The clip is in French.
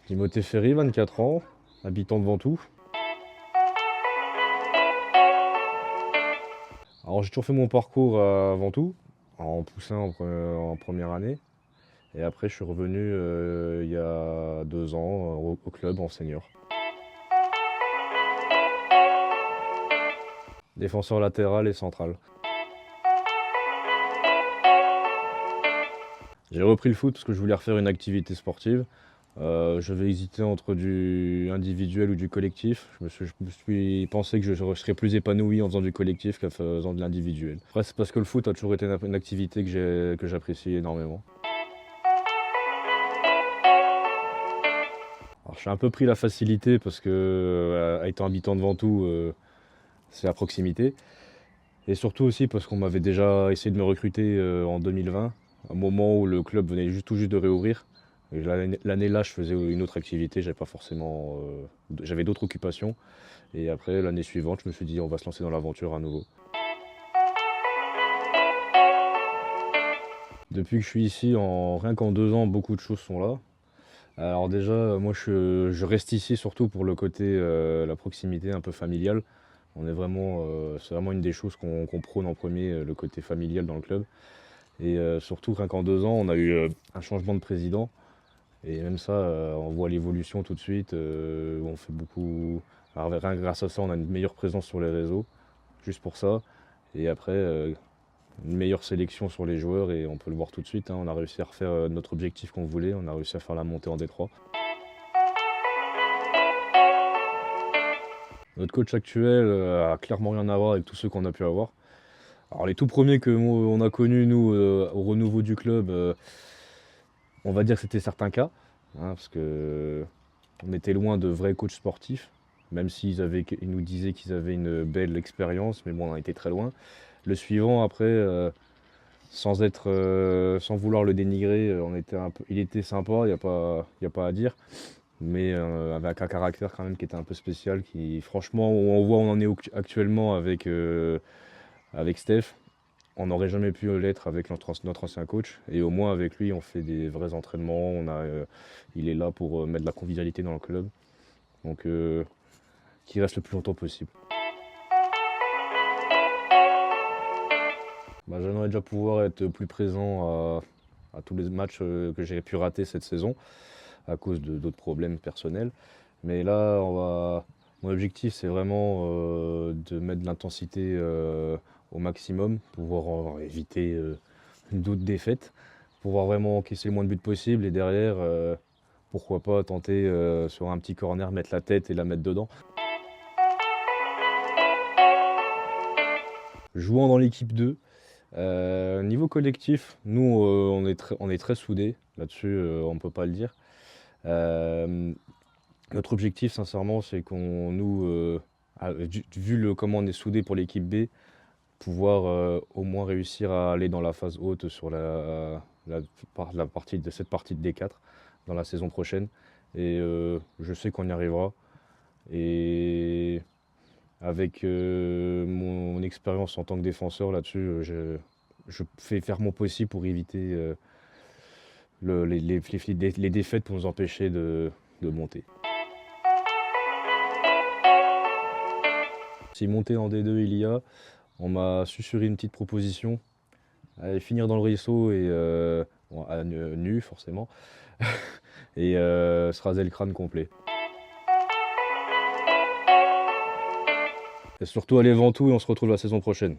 Timothée Ferry, 24 ans, habitant de Ventoux. Alors j'ai toujours fait mon parcours à Ventoux, en poussin en première année. Et après je suis revenu il y a 2 ans au club en senior. Défenseur latéral et central. J'ai repris le foot parce que je voulais refaire une activité sportive. Je vais hésiter entre du individuel ou du collectif. Je me suis pensé que je serais plus épanoui en faisant du collectif qu'en faisant de l'individuel. Après, c'est parce que le foot a toujours été une activité que j'apprécie énormément. Alors, j'ai un peu pris la facilité parce que, étant habitant de Ventoux, c'est à proximité. Et surtout aussi parce qu'on m'avait déjà essayé de me recruter en 2020, un moment où le club venait tout juste de réouvrir. Et l'année là, je faisais une autre activité, j'avais pas forcément, j'avais d'autres occupations. Et après, l'année suivante, je me suis dit, on va se lancer dans l'aventure à nouveau. Depuis que je suis ici, rien qu'en 2 ans, beaucoup de choses sont là. Alors déjà, moi, je reste ici surtout pour le côté, la proximité un peu familiale. C'est vraiment une des choses qu'on prône en premier, le côté familial dans le club. Et surtout, rien qu'en 2 ans, on a eu un changement de président. Et même ça, on voit l'évolution tout de suite. On fait beaucoup. Alors, grâce à ça, on a une meilleure présence sur les réseaux, juste pour ça. Et après, une meilleure sélection sur les joueurs. Et on peut le voir tout de suite, hein. On a réussi à refaire notre objectif qu'on voulait. On a réussi à faire la montée en Détroit. Notre coach actuel a clairement rien à voir avec tous ceux qu'on a pu avoir. Alors, les tout premiers on a connus, nous, au renouveau du club, on va dire que c'était certains cas, hein, parce que on était loin de vrais coachs sportifs, même ils nous disaient qu'ils avaient une belle expérience, mais bon, on en était très loin. Le suivant, après, sans vouloir le dénigrer, il était sympa, y a pas à dire, mais avec un caractère quand même qui était un peu spécial, qui, franchement, on voit où on en est actuellement avec Steph. On n'aurait jamais pu l'être avec notre ancien coach. Et au moins avec lui, on fait des vrais entraînements. Il est là pour mettre de la convivialité dans le club. Donc qu'il reste le plus longtemps possible. Bah, j'aimerais déjà pouvoir être plus présent à tous les matchs que j'ai pu rater cette saison à cause d'autres problèmes personnels. Mais là, mon objectif, c'est vraiment de mettre de l'intensité au maximum, pouvoir éviter d'autres défaites, pouvoir vraiment encaisser le moins de buts possible et derrière, pourquoi pas tenter sur un petit corner, mettre la tête et la mettre dedans. Jouant dans l'équipe 2, niveau collectif, nous on est très soudés, là-dessus on ne peut pas le dire. Euh, Notre objectif sincèrement c'est vu comment on est soudés pour l'équipe B, pouvoir au moins réussir à aller dans la phase haute sur cette partie de D4 dans la saison prochaine. Et je sais qu'on y arrivera. Et avec mon expérience en tant que défenseur là-dessus, je fais faire mon possible pour éviter les défaites pour nous empêcher de monter. Si monter en D2 il y a, on m'a susurré une petite proposition. Allez, finir dans le ruisseau et bon, nu forcément, et se raser le crâne complet. Et surtout allez Ventoux et on se retrouve la saison prochaine.